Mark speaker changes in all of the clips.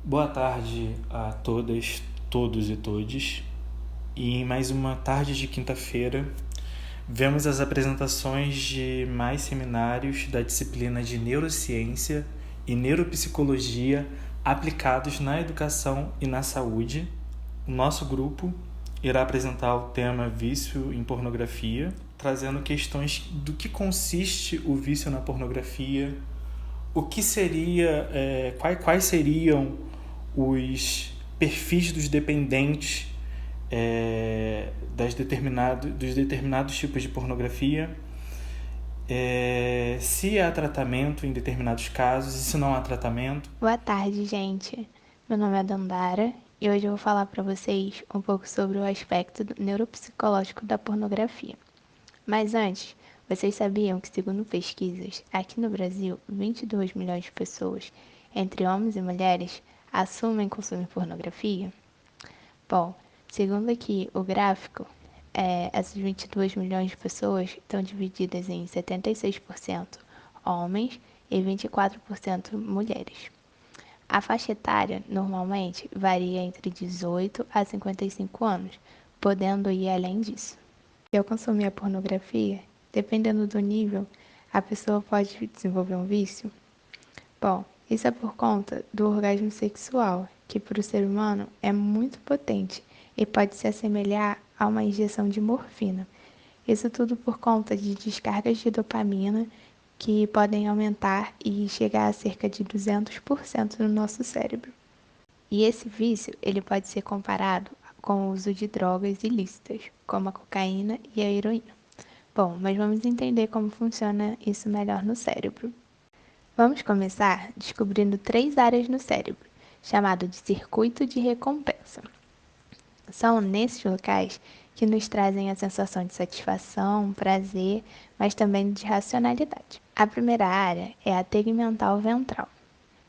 Speaker 1: Boa tarde a todas, todos e todes. E em mais uma tarde de quinta-feira, vemos as apresentações de mais seminários da disciplina de Neurociência e Neuropsicologia aplicados na educação e na saúde. O nosso grupo irá apresentar o tema vício em pornografia, trazendo questões do que consiste o vício na pornografia, o que seria, quais seriam os perfis dos dependentes dos determinados tipos de pornografia, se há tratamento em determinados casos e se não há tratamento.
Speaker 2: Boa tarde, gente. Meu nome é Dandara e hoje eu vou falar para vocês um pouco sobre o aspecto neuropsicológico da pornografia. Mas antes, vocês sabiam que, segundo pesquisas, aqui no Brasil, 22 milhões de pessoas, entre homens e mulheres, assumem consumir pornografia? Bom, segundo aqui o gráfico, essas 22 milhões de pessoas estão divididas em 76% homens e 24% mulheres. A faixa etária normalmente varia entre 18 a 55 anos, podendo ir além disso. Se eu consumir a pornografia, dependendo do nível, a pessoa pode desenvolver um vício? Bom, isso é por conta do orgasmo sexual, que para o ser humano é muito potente e pode se assemelhar a uma injeção de morfina. Isso tudo por conta de descargas de dopamina que podem aumentar e chegar a cerca de 200% no nosso cérebro. E esse vício, ele pode ser comparado com o uso de drogas ilícitas, como a cocaína e a heroína. Bom, mas vamos entender como funciona isso melhor no cérebro. Vamos começar descobrindo 3 áreas no cérebro, chamado de circuito de recompensa. São nesses locais que nos trazem a sensação de satisfação, prazer, mas também de racionalidade. A primeira área é a tegmental ventral,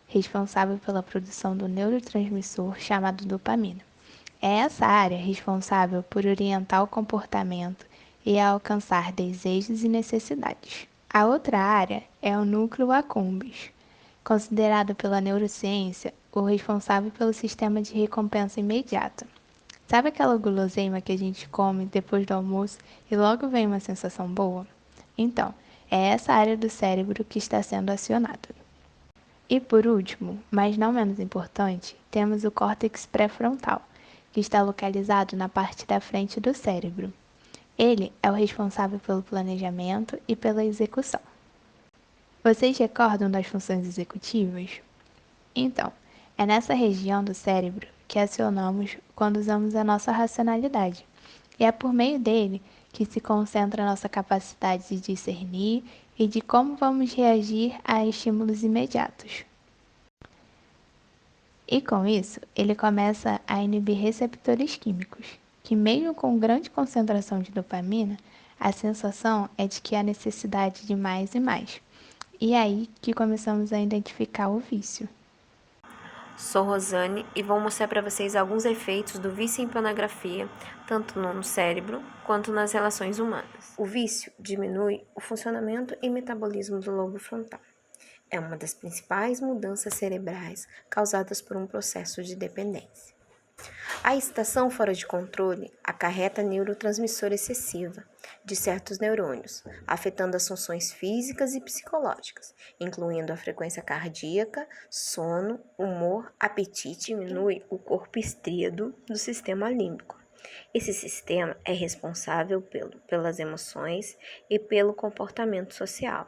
Speaker 2: responsável pela produção do neurotransmissor chamado dopamina. É essa área responsável por orientar o comportamento e a alcançar desejos e necessidades. A outra área é o núcleo accumbens, considerado pela neurociência o responsável pelo sistema de recompensa imediata. Sabe aquela guloseima que a gente come depois do almoço e logo vem uma sensação boa? Então, é essa área do cérebro que está sendo acionada. E por último, mas não menos importante, temos o córtex pré-frontal, que está localizado na parte da frente do cérebro. Ele é o responsável pelo planejamento e pela execução. Vocês recordam das funções executivas? Então, é nessa região do cérebro que acionamos quando usamos a nossa racionalidade. E é por meio dele que se concentra a nossa capacidade de discernir e de como vamos reagir a estímulos imediatos. E com isso, ele começa a inibir receptores químicos, que mesmo com grande concentração de dopamina, a sensação é de que há necessidade de mais e mais. E é aí que começamos a identificar o vício.
Speaker 3: Sou Rosane e vou mostrar para vocês alguns efeitos do vício em pornografia, tanto no cérebro quanto nas relações humanas. O vício diminui o funcionamento e metabolismo do lobo frontal. É uma das principais mudanças cerebrais causadas por um processo de dependência. A excitação fora de controle acarreta neurotransmissora excessiva de certos neurônios, afetando as funções físicas e psicológicas, incluindo a frequência cardíaca, sono, humor, apetite, diminui o corpo estríado do sistema límbico. Esse sistema é responsável pelas emoções e pelo comportamento social.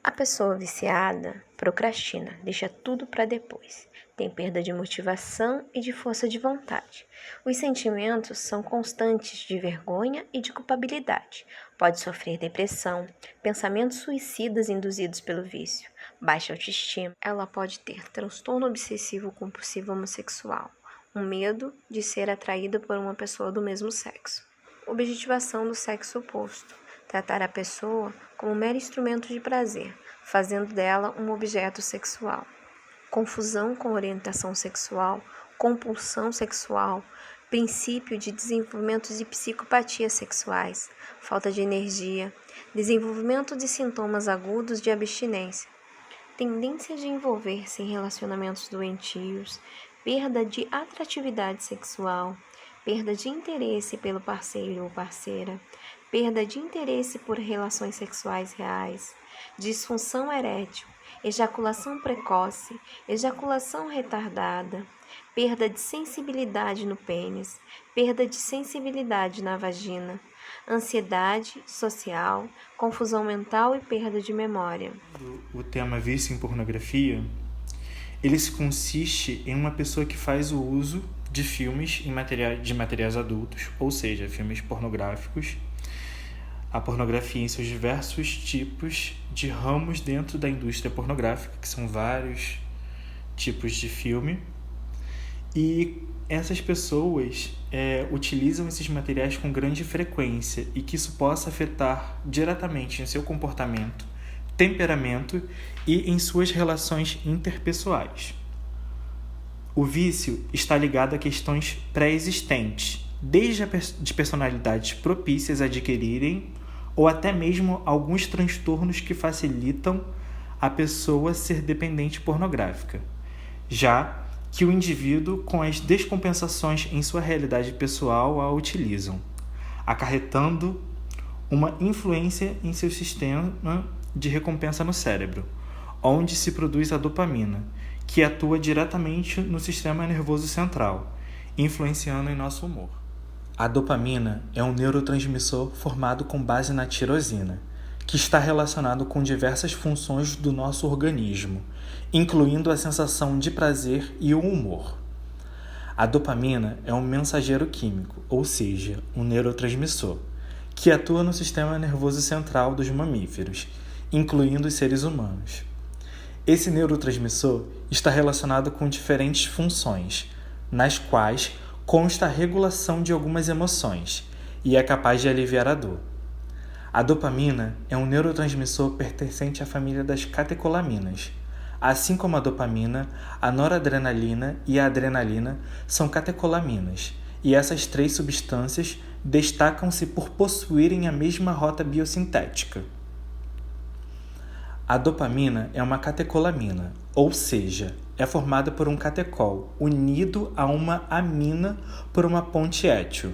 Speaker 3: A pessoa viciada procrastina, deixa tudo para depois. Tem perda de motivação e de força de vontade. Os sentimentos são constantes de vergonha e de culpabilidade. Pode sofrer depressão, pensamentos suicidas induzidos pelo vício, baixa autoestima. Ela pode ter transtorno obsessivo compulsivo homossexual, um medo de ser atraída por uma pessoa do mesmo sexo. Objetivação do sexo oposto. Tratar a pessoa como um mero instrumento de prazer, fazendo dela um objeto sexual. Confusão com orientação sexual, compulsão sexual, princípio de desenvolvimento de psicopatias sexuais, falta de energia, desenvolvimento de sintomas agudos de abstinência. tendência de envolver-se em relacionamentos doentios, perda de atratividade sexual, perda de interesse pelo parceiro ou parceira, perda de interesse por relações sexuais reais, disfunção erétil, ejaculação precoce, ejaculação retardada, perda de sensibilidade no pênis, perda de sensibilidade na vagina, ansiedade social, confusão mental e perda de memória.
Speaker 1: O tema vício em pornografia, ele consiste em uma pessoa que faz o uso de filmes de materiais adultos, ou seja, filmes pornográficos, a pornografia em seus diversos tipos de ramos dentro da indústria pornográfica, que são vários tipos de filme, e essas pessoas utilizam esses materiais com grande frequência e que isso possa afetar diretamente em seu comportamento, temperamento e em suas relações interpessoais. O vício está ligado a questões pré-existentes, desde de personalidades propícias a adquirirem ou até mesmo alguns transtornos que facilitam a pessoa ser dependente pornográfica, já que o indivíduo com as descompensações em sua realidade pessoal a utilizam, acarretando uma influência em seu sistema de recompensa no cérebro, onde se produz a dopamina, que atua diretamente no sistema nervoso central, influenciando em nosso humor. A dopamina é um neurotransmissor formado com base na tirosina, que está relacionado com diversas funções do nosso organismo, incluindo a sensação de prazer e o humor. A dopamina é um mensageiro químico, ou seja, um neurotransmissor, que atua no sistema nervoso central dos mamíferos, incluindo os seres humanos. Esse neurotransmissor está relacionado com diferentes funções, nas quais consta a regulação de algumas emoções e é capaz de aliviar a dor. A dopamina é um neurotransmissor pertencente à família das catecolaminas. Assim como a dopamina, a noradrenalina e a adrenalina são catecolaminas, e essas três substâncias destacam-se por possuírem a mesma rota biosintética. A dopamina é uma catecolamina, ou seja, é formada por um catecol unido a uma amina por uma ponte étil.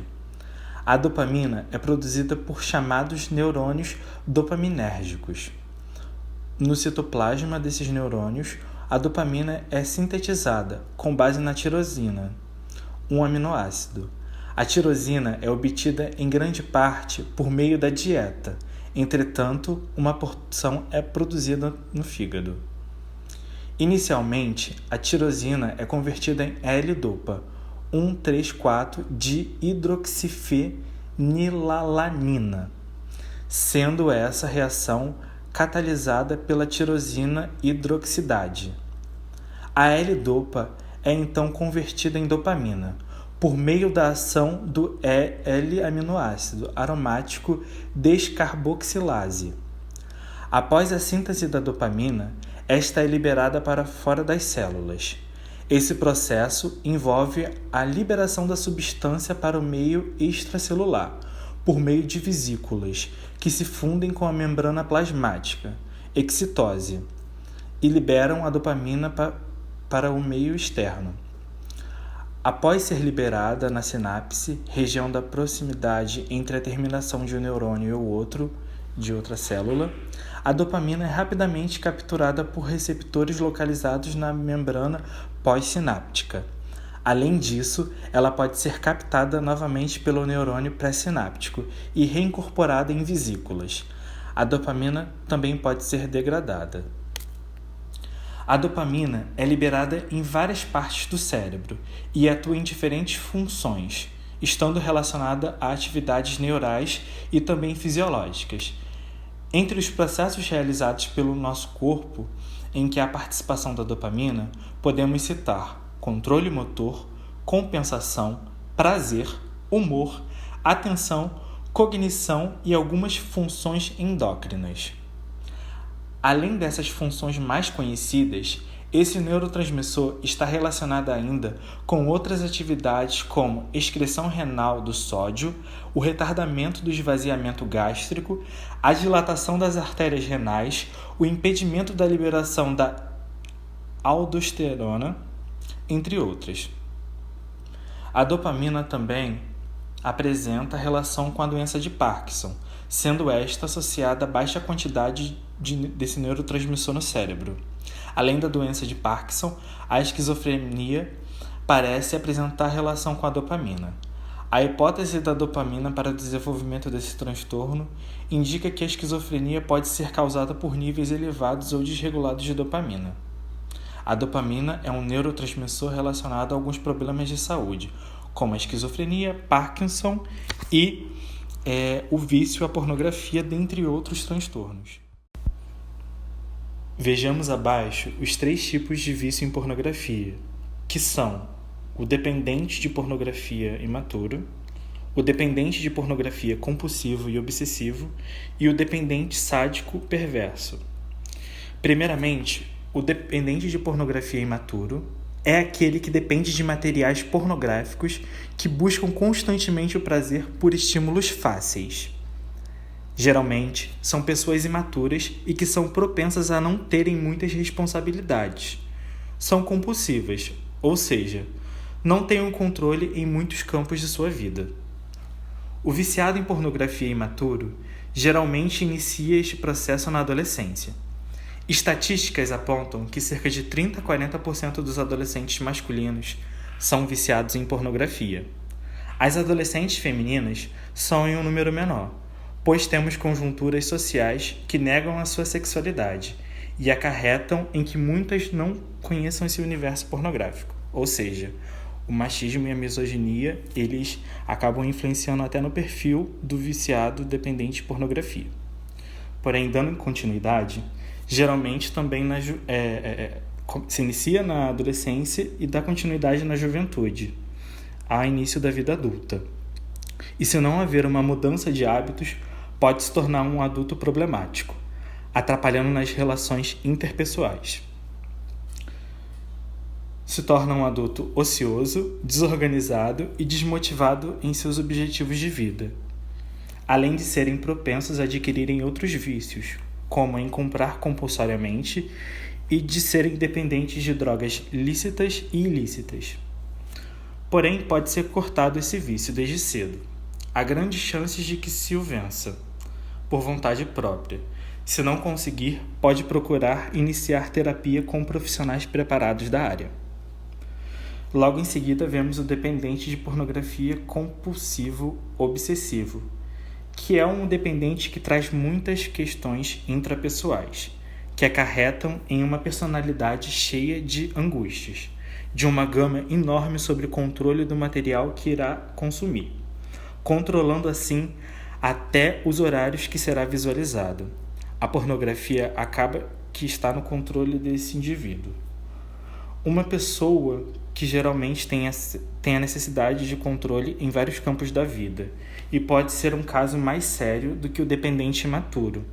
Speaker 1: A dopamina é produzida por chamados neurônios dopaminérgicos. No citoplasma desses neurônios, a dopamina é sintetizada com base na tirosina, um aminoácido. A tirosina é obtida em grande parte por meio da dieta. Entretanto, uma porção é produzida no fígado. Inicialmente, a tirosina é convertida em L-dopa, 1,3,4-dihidroxifenilalanina, sendo essa reação catalisada pela tirosina hidroxidase. A L-dopa é então convertida em dopamina, por meio da ação do L-aminoácido aromático descarboxilase. Após a síntese da dopamina, esta é liberada para fora das células. Esse processo envolve a liberação da substância para o meio extracelular, por meio de vesículas, que se fundem com a membrana plasmática, excitose, e liberam a dopamina para o meio externo. Após ser liberada na sinapse, região da proximidade entre a terminação de um neurônio e o outro, de outra célula, a dopamina é rapidamente capturada por receptores localizados na membrana pós-sináptica. Além disso, ela pode ser captada novamente pelo neurônio pré-sináptico e reincorporada em vesículas. A dopamina também pode ser degradada. A dopamina é liberada em várias partes do cérebro e atua em diferentes funções, estando relacionada a atividades neurais e também fisiológicas. Entre os processos realizados pelo nosso corpo, em que há participação da dopamina, podemos citar controle motor, compensação, prazer, humor, atenção, cognição e algumas funções endócrinas. Além dessas funções mais conhecidas, esse neurotransmissor está relacionado ainda com outras atividades como excreção renal do sódio, o retardamento do esvaziamento gástrico, a dilatação das artérias renais, o impedimento da liberação da aldosterona, entre outras. A dopamina também apresenta relação com a doença de Parkinson, sendo esta associada a baixa quantidade desse neurotransmissor no cérebro. Além da doença de Parkinson, a esquizofrenia parece apresentar relação com a dopamina. A hipótese da dopamina para o desenvolvimento desse transtorno indica que a esquizofrenia pode ser causada por níveis elevados ou desregulados de dopamina. A dopamina é um neurotransmissor relacionado a alguns problemas de saúde, como a esquizofrenia, Parkinson e o vício à pornografia, dentre outros transtornos. Vejamos abaixo os 3 tipos de vício em pornografia, que são o dependente de pornografia imaturo, o dependente de pornografia compulsivo e obsessivo e o dependente sádico perverso. Primeiramente, o dependente de pornografia imaturo é aquele que depende de materiais pornográficos que buscam constantemente o prazer por estímulos fáceis. Geralmente, são pessoas imaturas e que são propensas a não terem muitas responsabilidades. São compulsivas, ou seja, não têm um controle em muitos campos de sua vida. O viciado em pornografia imaturo geralmente inicia este processo na adolescência. Estatísticas apontam que cerca de 30 a 40% dos adolescentes masculinos são viciados em pornografia. As adolescentes femininas são em um número menor, pois temos conjunturas sociais que negam a sua sexualidade e acarretam em que muitas não conheçam esse universo pornográfico. Ou seja, o machismo e a misoginia, eles acabam influenciando até no perfil do viciado dependente de pornografia. Porém, dando continuidade, geralmente também se inicia na adolescência e dá continuidade na juventude, a início da vida adulta. E se não haver uma mudança de hábitos, pode se tornar um adulto problemático, atrapalhando nas relações interpessoais. Se torna um adulto ocioso, desorganizado e desmotivado em seus objetivos de vida, além de serem propensos a adquirirem outros vícios, como em comprar compulsoriamente e de serem dependentes de drogas lícitas e ilícitas. Porém, pode ser cortado esse vício desde cedo. Há grandes chances de que se o vença, por vontade própria. Se não conseguir, pode procurar iniciar terapia com profissionais preparados da área. Logo em seguida, vemos o dependente de pornografia compulsivo obsessivo, que é um dependente que traz muitas questões intrapessoais, que acarretam em uma personalidade cheia de angústias, de uma gama enorme sobre o controle do material que irá consumir, controlando assim até os horários que será visualizado. A pornografia acaba que está no controle desse indivíduo. Uma pessoa que geralmente tem a necessidade de controle em vários campos da vida e pode ser um caso mais sério do que o dependente imaturo.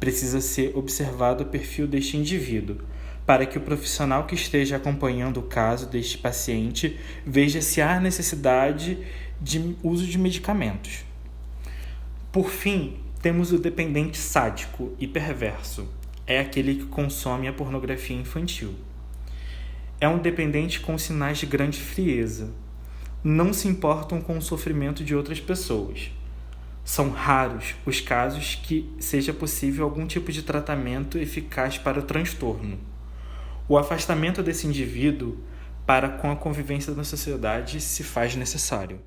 Speaker 1: Precisa ser observado o perfil deste indivíduo, para que o profissional que esteja acompanhando o caso deste paciente veja se há necessidade de uso de medicamentos. Por fim, temos o dependente sádico e perverso. É aquele que consome a pornografia infantil. É um dependente com sinais de grande frieza. Não se importam com o sofrimento de outras pessoas. São raros os casos que seja possível algum tipo de tratamento eficaz para o transtorno. O afastamento desse indivíduo para com a convivência na sociedade se faz necessário.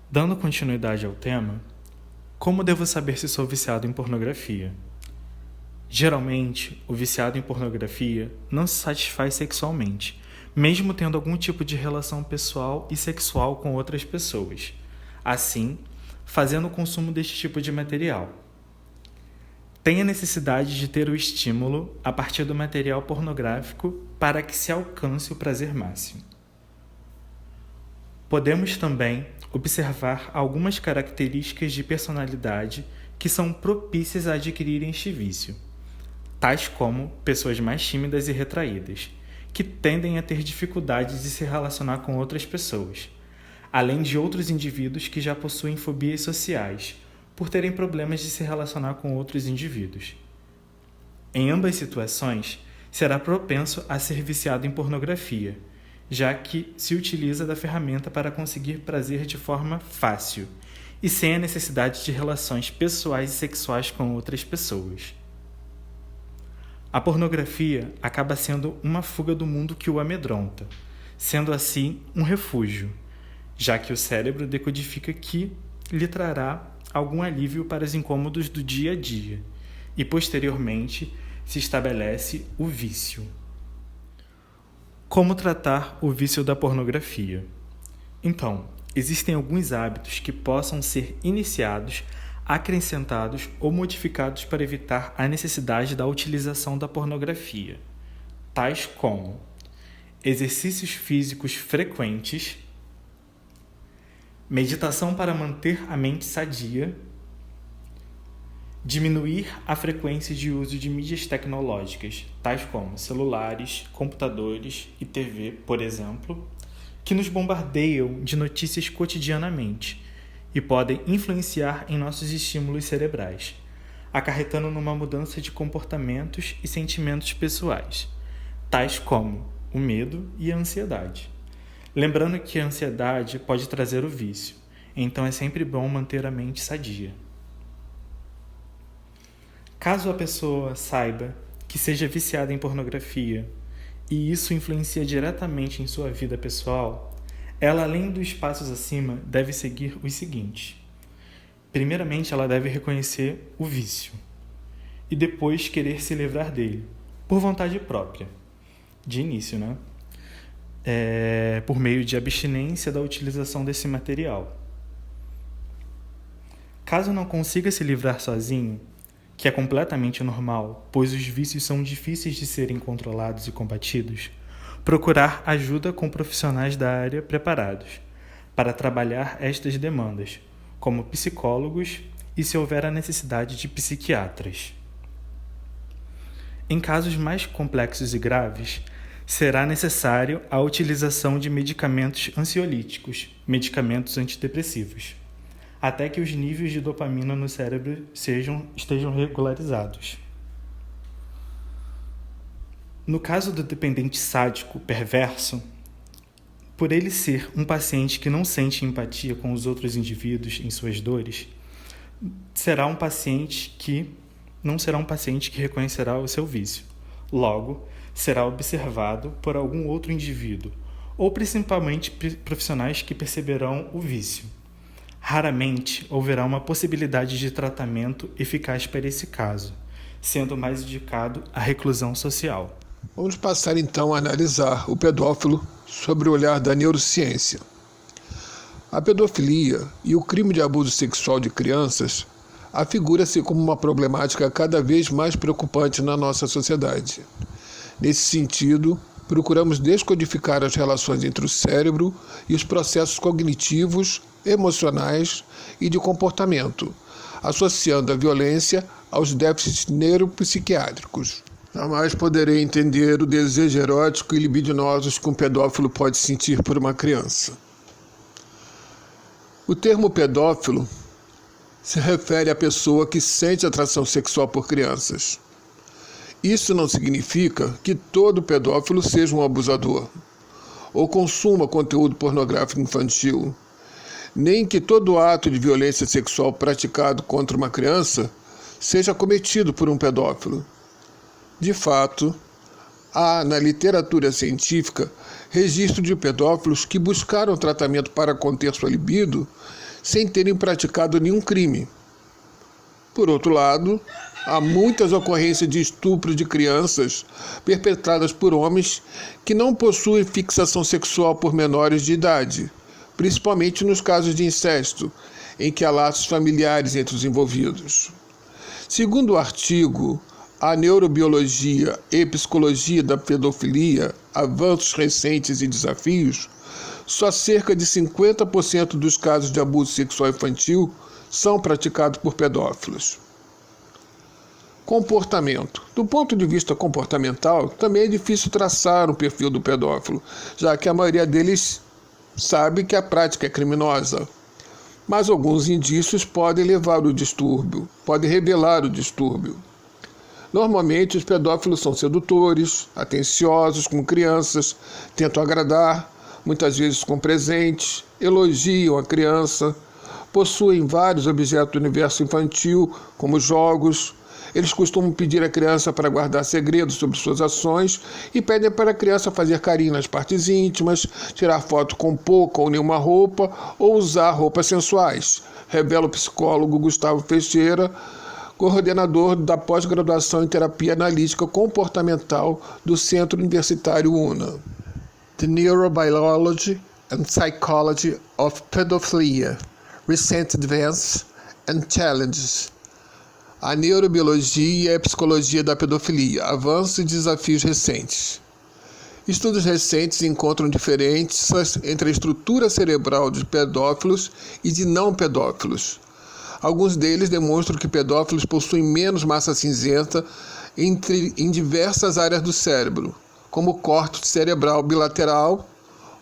Speaker 1: Dando continuidade ao tema, como devo saber se sou viciado em pornografia? Geralmente, o viciado em pornografia não se satisfaz sexualmente, mesmo tendo algum tipo de relação pessoal e sexual com outras pessoas, assim, fazendo o consumo deste tipo de material. Tem a necessidade de ter o estímulo a partir do material pornográfico para que se alcance o prazer máximo. Podemos também observar algumas características de personalidade que são propícias a adquirirem este vício, tais como pessoas mais tímidas e retraídas, que tendem a ter dificuldades de se relacionar com outras pessoas, além de outros indivíduos que já possuem fobias sociais, por terem problemas de se relacionar com outros indivíduos. Em ambas situações, será propenso a ser viciado em pornografia, já que se utiliza da ferramenta para conseguir prazer de forma fácil e sem a necessidade de relações pessoais e sexuais com outras pessoas. A pornografia acaba sendo uma fuga do mundo que o amedronta, sendo assim um refúgio, já que o cérebro decodifica que lhe trará algum alívio para os incômodos do dia a dia e, posteriormente, se estabelece o vício. Como tratar o vício da pornografia? Então, existem alguns hábitos que possam ser iniciados, acrescentados ou modificados para evitar a necessidade da utilização da pornografia, tais como exercícios físicos frequentes, meditação para manter a mente sadia, diminuir a frequência de uso de mídias tecnológicas, tais como celulares, computadores e TV, por exemplo, que nos bombardeiam de notícias cotidianamente e podem influenciar em nossos estímulos cerebrais, acarretando numa mudança de comportamentos e sentimentos pessoais, tais como o medo e a ansiedade. Lembrando que a ansiedade pode trazer o vício, então é sempre bom manter a mente sadia. Caso a pessoa saiba que seja viciada em pornografia e isso influencia diretamente em sua vida pessoal, ela, além dos passos acima, deve seguir os seguintes. Primeiramente, ela deve reconhecer o vício e depois querer se livrar dele, por vontade própria, de início, né? Por meio de abstinência da utilização desse material. Caso não consiga se livrar sozinho, que é completamente normal, pois os vícios são difíceis de serem controlados e combatidos, procurar ajuda com profissionais da área preparados para trabalhar estas demandas, como psicólogos e, se houver a necessidade, de psiquiatras. Em casos mais complexos e graves, será necessário a utilização de medicamentos ansiolíticos, medicamentos antidepressivos, até que os níveis de dopamina no cérebro estejam regularizados. No caso do dependente sádico perverso, por ele ser um paciente que não sente empatia com os outros indivíduos em suas dores, não será um paciente que reconhecerá o seu vício. Logo, será observado por algum outro indivíduo, ou principalmente profissionais que perceberão o vício. Raramente haverá uma possibilidade de tratamento eficaz para esse caso, sendo mais indicado a reclusão social.
Speaker 4: Vamos passar então a analisar o pedófilo sob o olhar da neurociência. A pedofilia e o crime de abuso sexual de crianças afigura-se como uma problemática cada vez mais preocupante na nossa sociedade. Nesse sentido, procuramos descodificar as relações entre o cérebro e os processos cognitivos, emocionais e de comportamento, associando a violência aos déficits neuropsiquiátricos. Jamais poderei entender o desejo erótico e libidinoso que um pedófilo pode sentir por uma criança. O termo pedófilo se refere à pessoa que sente atração sexual por crianças. Isso não significa que todo pedófilo seja um abusador, ou consuma conteúdo pornográfico infantil, nem que todo ato de violência sexual praticado contra uma criança seja cometido por um pedófilo. De fato, há na literatura científica registro de pedófilos que buscaram tratamento para conter sua libido sem terem praticado nenhum crime. Por outro lado, há muitas ocorrências de estupro de crianças perpetradas por homens que não possuem fixação sexual por menores de idade, principalmente nos casos de incesto, em que há laços familiares entre os envolvidos. Segundo o artigo A Neurobiologia e Psicologia da Pedofilia, Avanços Recentes e Desafios, só cerca de 50% dos casos de abuso sexual infantil são praticados por pedófilos. Comportamento. Do ponto de vista comportamental, também é difícil traçar um perfil do pedófilo, já que a maioria deles sabe que a prática é criminosa. Mas alguns indícios podem levar ao distúrbio, podem revelar o distúrbio. Normalmente, os pedófilos são sedutores, atenciosos com crianças, tentam agradar, muitas vezes com presentes, elogiam a criança, possuem vários objetos do universo infantil, como jogos. Eles costumam pedir à criança para guardar segredos sobre suas ações e pedem para a criança fazer carinho nas partes íntimas, tirar foto com pouca ou nenhuma roupa ou usar roupas sensuais, revela o psicólogo Gustavo Teixeira, coordenador da pós-graduação em terapia analítica comportamental do Centro Universitário UNA. The Neurobiology and Psychology of Pedophilia, Recent Advances and Challenges. A neurobiologia e a psicologia da pedofilia, avanços e desafios recentes. Estudos recentes encontram diferenças entre a estrutura cerebral de pedófilos e de não pedófilos. Alguns deles demonstram que pedófilos possuem menos massa cinzenta em diversas áreas do cérebro, como o córtex cerebral bilateral,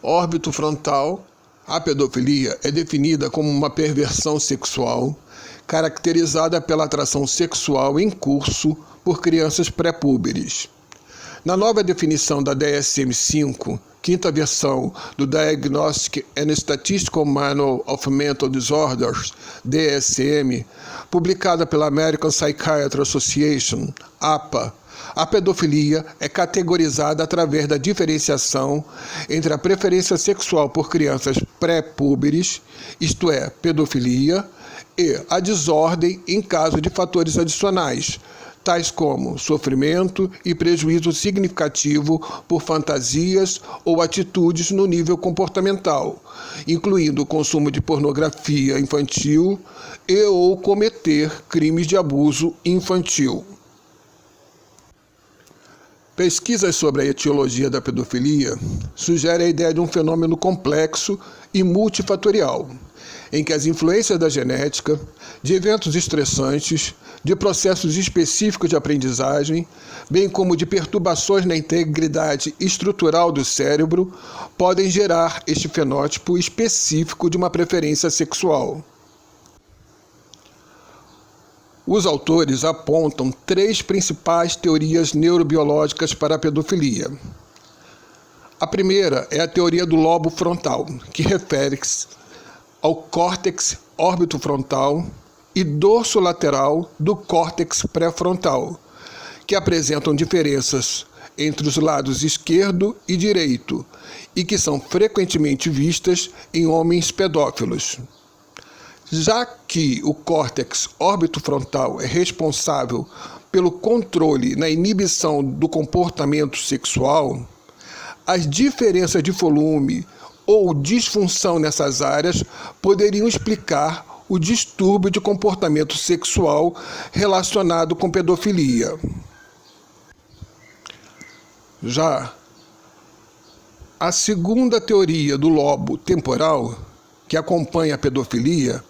Speaker 4: órbito frontal. A pedofilia é definida como uma perversão sexual caracterizada pela atração sexual em curso por crianças pré-púberes. Na nova definição da DSM-5, quinta versão do Diagnostic and Statistical Manual of Mental Disorders, DSM, publicada pela American Psychiatry Association, APA, a pedofilia é categorizada através da diferenciação entre a preferência sexual por crianças pré-púberes, isto é, pedofilia, e a desordem em caso de fatores adicionais, tais como sofrimento e prejuízo significativo por fantasias ou atitudes no nível comportamental, incluindo o consumo de pornografia infantil e ou cometer crimes de abuso infantil. Pesquisas sobre a etiologia da pedofilia sugerem a ideia de um fenômeno complexo e multifatorial, em que as influências da genética, de eventos estressantes, de processos específicos de aprendizagem, bem como de perturbações na integridade estrutural do cérebro, podem gerar este fenótipo específico de uma preferência sexual. Os autores apontam 3 principais teorias neurobiológicas para a pedofilia. A primeira é a teoria do lobo frontal, que refere-se ao córtex órbito-frontal e dorso lateral do córtex pré-frontal, que apresentam diferenças entre os lados esquerdo e direito e que são frequentemente vistas em homens pedófilos. Já que o córtex órbito-frontal é responsável pelo controle na inibição do comportamento sexual, as diferenças de volume ou disfunção nessas áreas poderiam explicar o distúrbio de comportamento sexual relacionado com pedofilia. Já a segunda teoria do lobo temporal, que acompanha a pedofilia,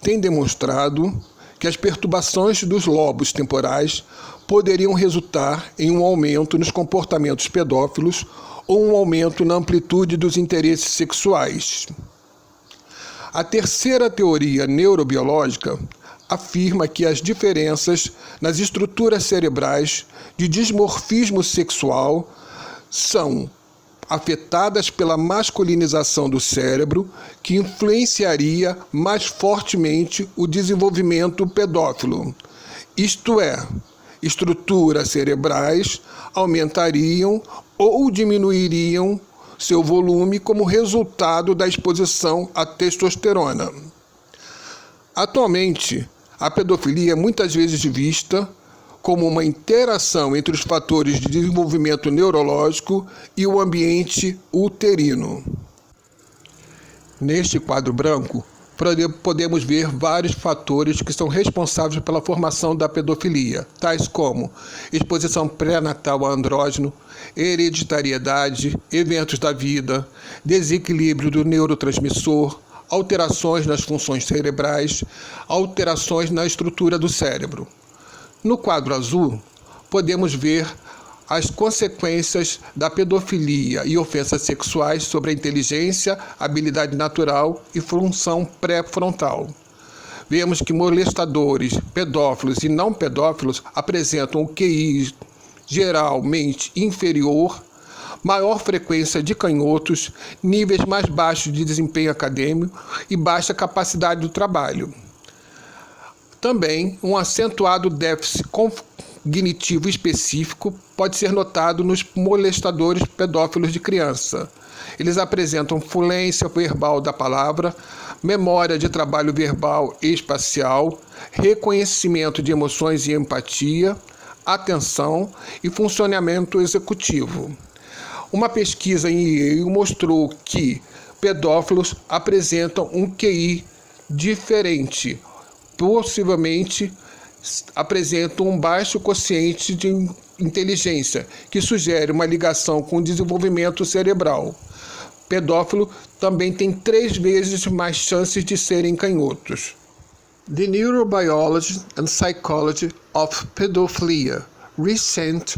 Speaker 4: tem demonstrado que as perturbações dos lobos temporais poderiam resultar em um aumento nos comportamentos pedófilos ou um aumento na amplitude dos interesses sexuais. A terceira teoria neurobiológica afirma que as diferenças nas estruturas cerebrais de dimorfismo sexual são afetadas pela masculinização do cérebro, que influenciaria mais fortemente o desenvolvimento pedófilo. Isto é, estruturas cerebrais aumentariam ou diminuiriam seu volume como resultado da exposição à testosterona. Atualmente, a pedofilia é muitas vezes vista como uma interação entre os fatores de desenvolvimento neurológico e o ambiente uterino. Neste quadro branco, podemos ver vários fatores que são responsáveis pela formação da pedofilia, tais como exposição pré-natal a andrógeno, hereditariedade, eventos da vida, desequilíbrio do neurotransmissor, alterações nas funções cerebrais, alterações na estrutura do cérebro. No quadro azul, podemos ver as consequências da pedofilia e ofensas sexuais sobre a inteligência, habilidade natural e função pré-frontal. Vemos que molestadores, pedófilos e não pedófilos apresentam o QI geralmente inferior, maior frequência de canhotos, níveis mais baixos de desempenho acadêmico e baixa capacidade do trabalho. Também, um acentuado déficit cognitivo específico pode ser notado nos molestadores pedófilos de criança. Eles apresentam fluência verbal da palavra, memória de trabalho verbal e espacial, reconhecimento de emoções e empatia, atenção e funcionamento executivo. Uma pesquisa em Yale mostrou que pedófilos apresentam um QI diferente, possivelmente apresentam um baixo quociente de inteligência, que sugere uma ligação com o desenvolvimento cerebral. Pedófilo também tem 3 vezes mais chances de serem canhotos. The Neurobiology and Psychology of Pedophilia, Recent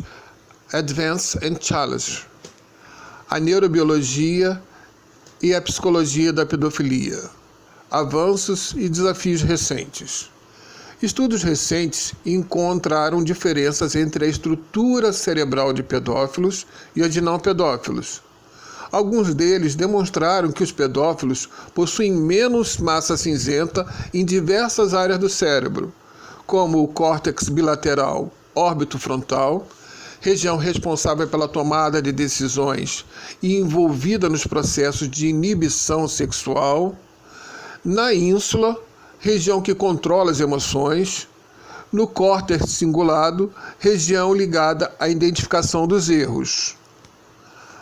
Speaker 4: Advance and Challenge. A neurobiologia e a psicologia da pedofilia. Avanços e desafios recentes. Estudos recentes encontraram diferenças entre a estrutura cerebral de pedófilos e a de não pedófilos. Alguns deles demonstraram que os pedófilos possuem menos massa cinzenta em diversas áreas do cérebro, como o córtex bilateral órbito-frontal, região responsável pela tomada de decisões e envolvida nos processos de inibição sexual, na ínsula, região que controla as emoções, no córtex cingulado, região ligada à identificação dos erros.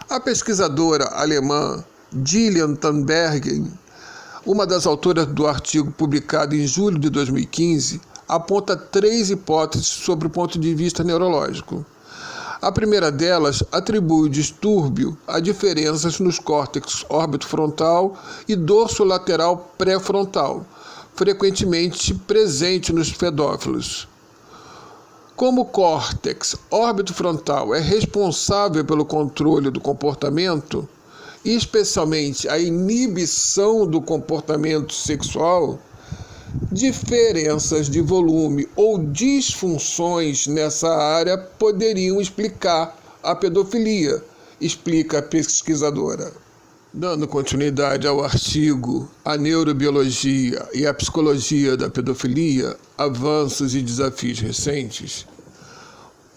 Speaker 4: A pesquisadora alemã Gillian Tannberger, uma das autoras do artigo publicado em julho de 2015, aponta 3 hipóteses sobre o ponto de vista neurológico. A primeira delas atribui o distúrbio a diferenças nos córtex órbito-frontal e dorso lateral pré-frontal, frequentemente presente nos pedófilos. Como o córtex órbito-frontal é responsável pelo controle do comportamento, e especialmente a inibição do comportamento sexual, diferenças de volume ou disfunções nessa área poderiam explicar a pedofilia, explica a pesquisadora. Dando continuidade ao artigo A Neurobiologia e a Psicologia da Pedofilia, Avanços e Desafios Recentes,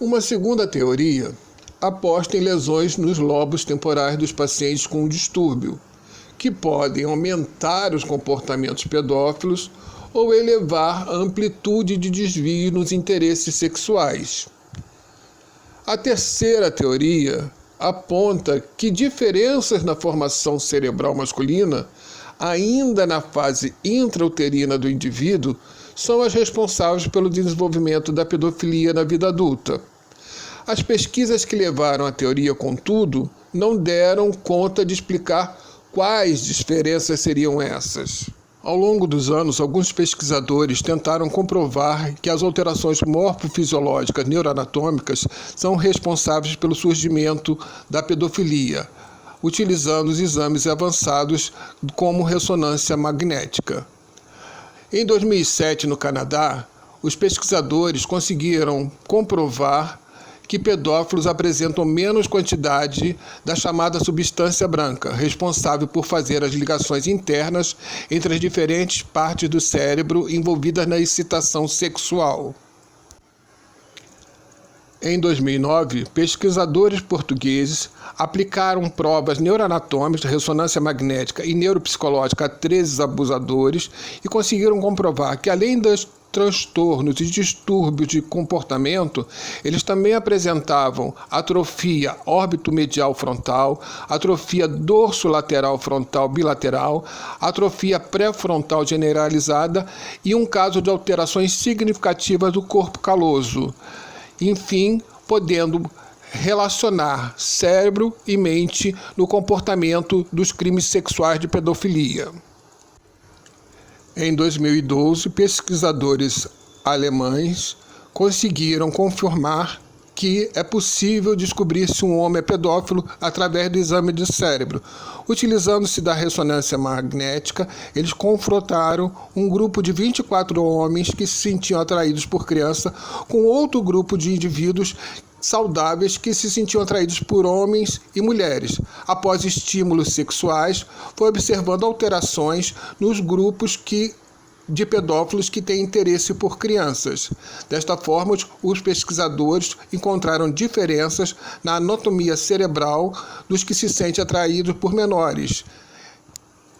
Speaker 4: uma segunda teoria aposta em lesões nos lobos temporais dos pacientes com distúrbio, que podem aumentar os comportamentos pedófilos ou elevar a amplitude de desvio nos interesses sexuais. A terceira teoria aponta que diferenças na formação cerebral masculina, ainda na fase intrauterina do indivíduo, são as responsáveis pelo desenvolvimento da pedofilia na vida adulta. As pesquisas que levaram à teoria, contudo, não deram conta de explicar quais diferenças seriam essas. Ao longo dos anos, alguns pesquisadores tentaram comprovar que as alterações morfofisiológicas neuroanatômicas são responsáveis pelo surgimento da pedofilia, utilizando os exames avançados como ressonância magnética. Em 2007, no Canadá, os pesquisadores conseguiram comprovar que pedófilos apresentam menos quantidade da chamada substância branca, responsável por fazer as ligações internas entre as diferentes partes do cérebro envolvidas na excitação sexual. Em 2009, pesquisadores portugueses aplicaram provas neuroanatômicas, ressonância magnética e neuropsicológica a 13 abusadores e conseguiram comprovar que, além dos transtornos e distúrbios de comportamento, eles também apresentavam atrofia órbito-medial frontal, atrofia dorso-lateral frontal bilateral, atrofia pré-frontal generalizada e um caso de alterações significativas do corpo caloso. Enfim, podendo relacionar cérebro e mente no comportamento dos crimes sexuais de pedofilia. Em 2012, pesquisadores alemães conseguiram confirmar que é possível descobrir se um homem é pedófilo através do exame de cérebro. Utilizando-se da ressonância magnética, eles confrontaram um grupo de 24 homens que se sentiam atraídos por criança com outro grupo de indivíduos saudáveis que se sentiam atraídos por homens e mulheres. Após estímulos sexuais, foi observando alterações nos grupos de pedófilos que têm interesse por crianças. Desta forma, os pesquisadores encontraram diferenças na anatomia cerebral dos que se sentem atraídos por menores.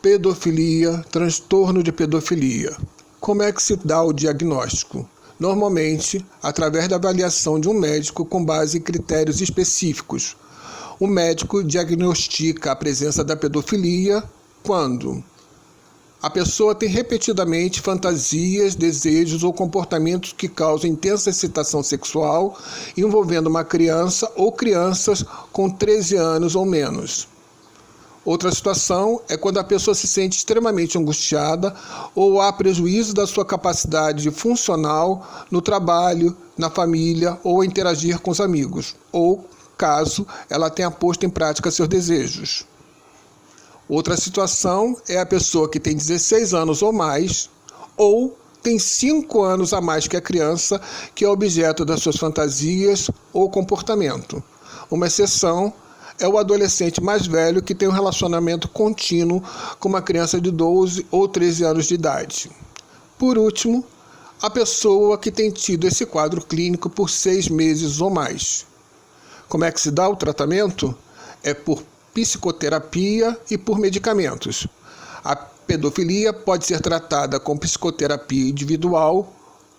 Speaker 4: Pedofilia, transtorno de pedofilia. Como é que se dá o diagnóstico? Normalmente, através da avaliação de um médico com base em critérios específicos. O médico diagnostica a presença da pedofilia quando a pessoa tem repetidamente fantasias, desejos ou comportamentos que causam intensa excitação sexual envolvendo uma criança ou crianças com 13 anos ou menos. Outra situação é quando a pessoa se sente extremamente angustiada ou há prejuízo da sua capacidade funcional no trabalho, na família ou interagir com os amigos, ou caso ela tenha posto em prática seus desejos. Outra situação é a pessoa que tem 16 anos ou mais, ou tem 5 anos a mais que a criança, que é objeto das suas fantasias ou comportamento. Uma exceção é o adolescente mais velho que tem um relacionamento contínuo com uma criança de 12 ou 13 anos de idade. Por último, a pessoa que tem tido esse quadro clínico por 6 meses ou mais. Como é que se dá o tratamento? É por psicoterapia e por medicamentos. A pedofilia pode ser tratada com psicoterapia individual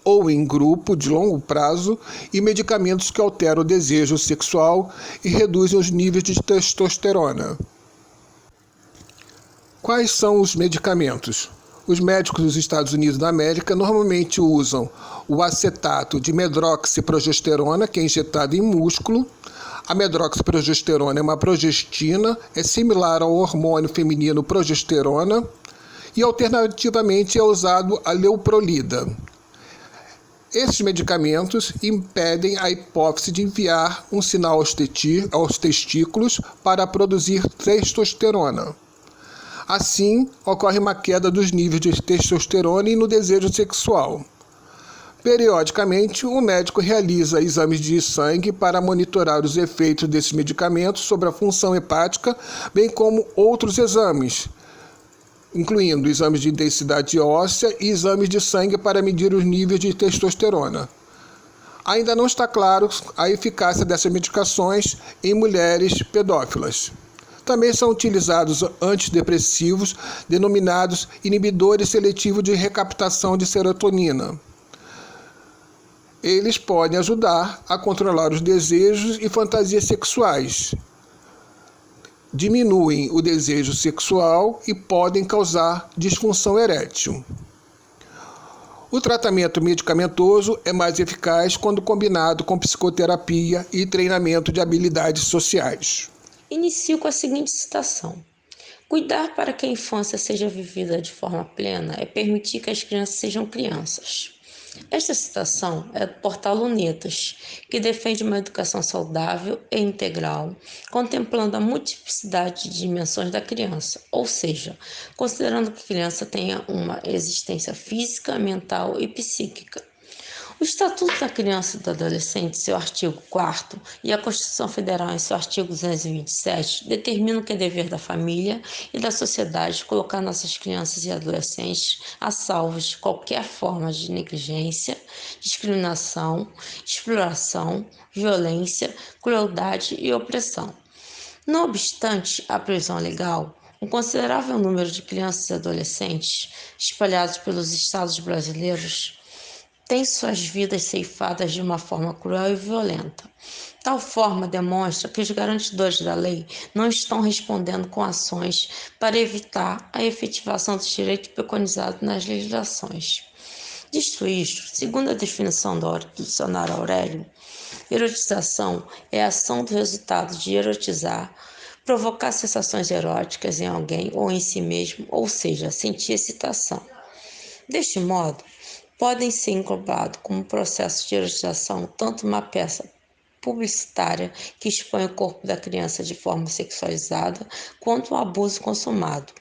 Speaker 4: ou em grupo de longo prazo e medicamentos que alteram o desejo sexual e reduzem os níveis de testosterona. Quais são os medicamentos? Os médicos dos Estados Unidos da América normalmente usam o acetato de medroxiprogesterona, que é injetado em músculo. A medroxiprogesterona é uma progestina, é similar ao hormônio feminino progesterona e alternativamente é usado a leuprolida. Esses medicamentos impedem a hipófise de enviar um sinal aos testículos para produzir testosterona. Assim, ocorre uma queda dos níveis de testosterona e no desejo sexual. Periodicamente, o médico realiza exames de sangue para monitorar os efeitos desses medicamentos sobre a função hepática, bem como outros exames, incluindo exames de densidade óssea e exames de sangue para medir os níveis de testosterona. Ainda não está claro a eficácia dessas medicações em mulheres pedófilas. Também são utilizados antidepressivos denominados inibidores seletivos de recaptação de serotonina. Eles podem ajudar a controlar os desejos e fantasias sexuais, diminuem o desejo sexual e podem causar disfunção erétil. O tratamento medicamentoso é mais eficaz quando combinado com psicoterapia e treinamento de habilidades sociais.
Speaker 5: Inicio com a seguinte citação. Cuidar para que a infância seja vivida de forma plena é permitir que as crianças sejam crianças. Esta citação é do portal Lunetas, que defende uma educação saudável e integral, contemplando a multiplicidade de dimensões da criança, ou seja, considerando que a criança tenha uma existência física, mental e psíquica. O Estatuto da Criança e do Adolescente, seu artigo 4º, e a Constituição Federal, em seu artigo 227, determinam que é dever da família e da sociedade colocar nossas crianças e adolescentes a salvo de qualquer forma de negligência, discriminação, exploração, violência, crueldade e opressão. Não obstante a previsão legal, um considerável número de crianças e adolescentes espalhados pelos estados brasileiros têm suas vidas ceifadas de uma forma cruel e violenta. Tal forma demonstra que os garantidores da lei não estão respondendo com ações para evitar a efetivação dos direitos preconizados nas legislações. Dito isto, segundo a definição do dicionário Aurélio, erotização é a ação do resultado de erotizar, provocar sensações eróticas em alguém ou em si mesmo, ou seja, sentir excitação. Deste modo, podem ser englobados como processo de erotização tanto uma peça publicitária que expõe o corpo da criança de forma sexualizada, quanto o abuso consumado.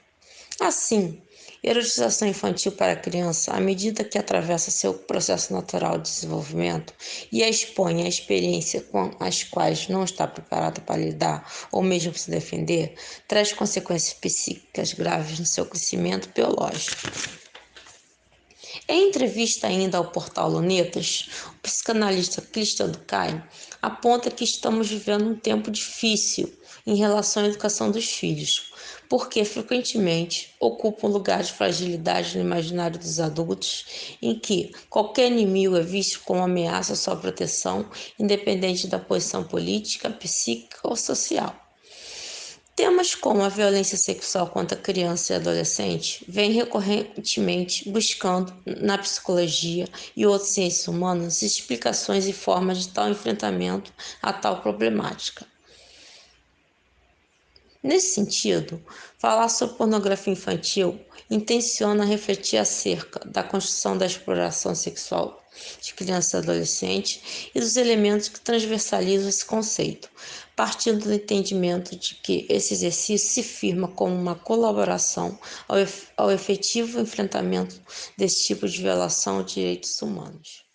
Speaker 5: Assim, erotização infantil para a criança, à medida que atravessa seu processo natural de desenvolvimento e a expõe a experiência com as quais não está preparada para lidar ou mesmo se defender, traz consequências psíquicas graves no seu crescimento biológico. Em entrevista ainda ao portal Lunetas, o psicanalista Christian Ducay aponta que estamos vivendo um tempo difícil em relação à educação dos filhos, porque frequentemente ocupa um lugar de fragilidade no imaginário dos adultos, em que qualquer inimigo é visto como ameaça à sua proteção, independente da posição política, psíquica ou social. Temas como a violência sexual contra criança e adolescente vêm recorrentemente buscando na psicologia e outras ciências humanas explicações e formas de tal enfrentamento a tal problemática. Nesse sentido, falar sobre pornografia infantil intenciona refletir acerca da construção da exploração sexual de criança e adolescente e dos elementos que transversalizam esse conceito, partindo do entendimento de que esse exercício se firma como uma colaboração ao efetivo enfrentamento desse tipo de violação de direitos humanos.